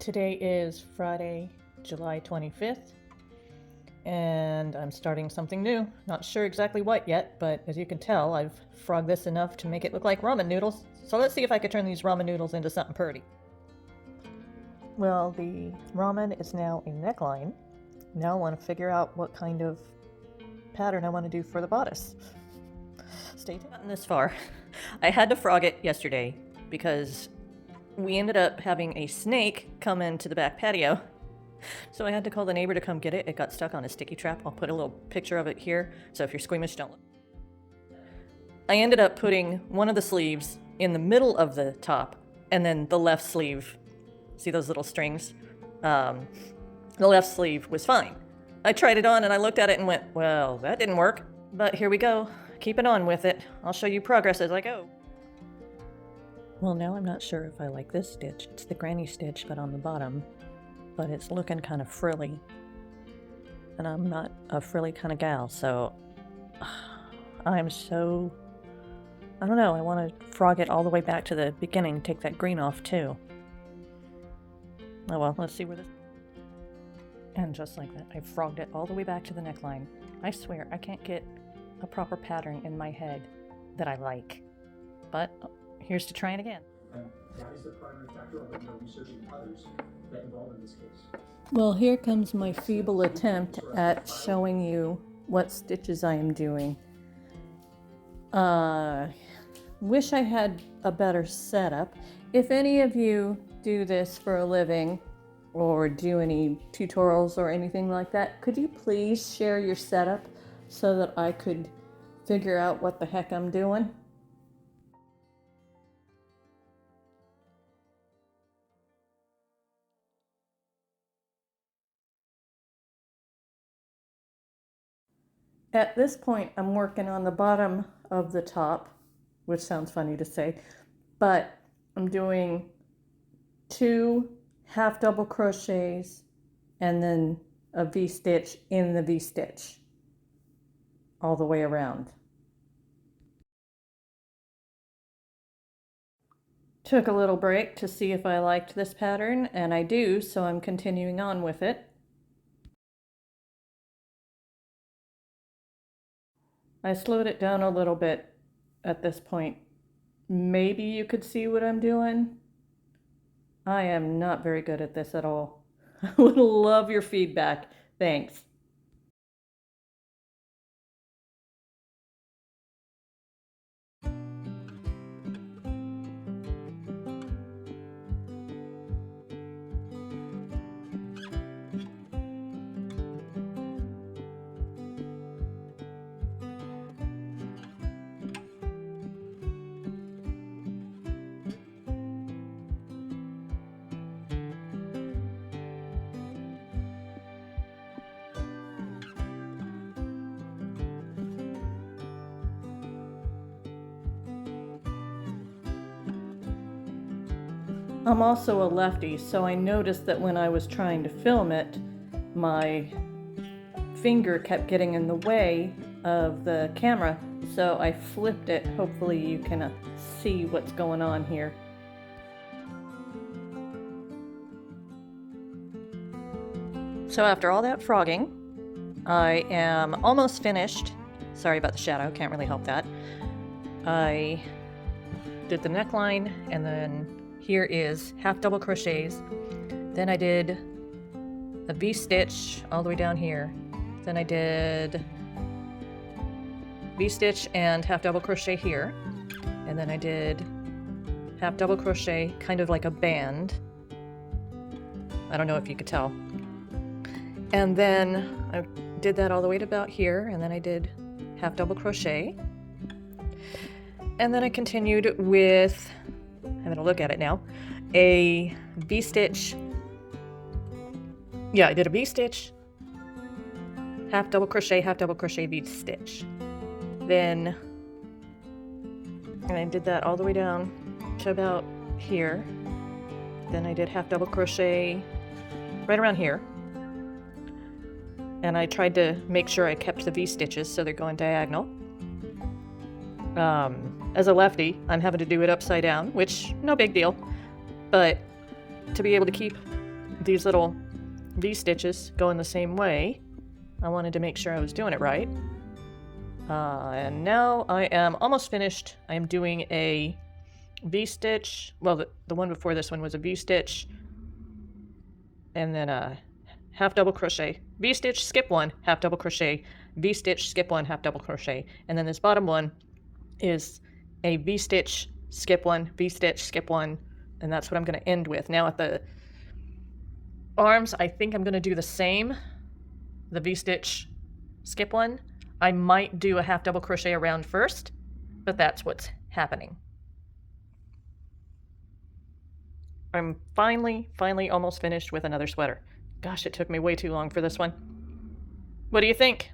Today is Friday, July 25th, and I'm starting something new. Not sure exactly what yet, but as you can tell, I've frogged this enough to make it look like ramen noodles. So let's see if I can turn these ramen noodles into something pretty. Well, the ramen is now a neckline. Now I want to figure out what kind of pattern I want to do for the bodice. Stay tuned. This far. I had to frog it yesterday because we ended up having a snake come into the back patio. So I had to call the neighbor to come get it. It got stuck on a sticky trap. I'll put a little picture of it here, so if you're squeamish, don't look. I ended up putting one of the sleeves in the middle of the top, and then the left sleeve, see those little strings? The left sleeve was fine. I tried it on and I looked at it and went, well, that didn't work. But here we go, keeping on with it. I'll show you progress as I go. Well, now I'm not sure if I like this stitch. It's the granny stitch, but on the bottom. But it's looking kind of frilly. And I'm not a frilly kind of gal, so I don't know, I want to frog it all the way back to the beginning, take that green off too. Oh well, let's see where this... And just like that, I frogged it all the way back to the neckline. I swear, I can't get a proper pattern in my head that I like. But here's to trying again. That is the primary factor of no researching others that involved in this case. Well, here comes my feeble attempt at showing you what stitches I am doing. Wish I had a better setup. If any of you do this for a living or do any tutorials or anything like that, could you please share your setup so that I could figure out what the heck I'm doing? At this point, I'm working on the bottom of the top, which sounds funny to say, but I'm doing 2 half double crochets and then a V-stitch in the V-stitch all the way around. Took a little break to see if I liked this pattern, and I do, so I'm continuing on with it. I slowed it down a little bit at this point. Maybe you could see what I'm doing. I am not very good at this at all. I would love your feedback. Thanks. I'm also a lefty, so I noticed that when I was trying to film it, my finger kept getting in the way of the camera, so I flipped it. Hopefully you can see what's going on here. So after all that frogging, I am almost finished. Sorry about the shadow, can't really help that. I did the neckline, and then here is half double crochets. Then I did a V-stitch all the way down here. Then I did V-stitch and half double crochet here. And then I did half double crochet, kind of like a band. I don't know if you could tell. And then I did that all the way to about here, and then I did half double crochet. And then I continued with, I'm gonna look at it now, a V-stitch. Yeah, I did a V-stitch, half double crochet, V-stitch. Then, and I did that all the way down to about here. Then I did half double crochet right around here. And I tried to make sure I kept the V-stitches so they're going diagonal. As a lefty, I'm having to do it upside down, which, no big deal. But to be able to keep these little V-stitches go in the same way. I wanted to make sure I was doing it right. And now I am almost finished. I am doing a V-stitch. Well, the one before this one was a V-stitch. And then a half double crochet. V-stitch, skip one, half double crochet. V-stitch, skip one, half double crochet. And then this bottom one is a V-stitch, skip one, V-stitch, skip one. And that's what I'm going to end with. Now at the arms, I think I'm going to do the same. The V-stitch, skip one. I might do a half double crochet around first, but that's what's happening. I'm finally almost finished with another sweater. Gosh, it took me way too long for this one. What do you think?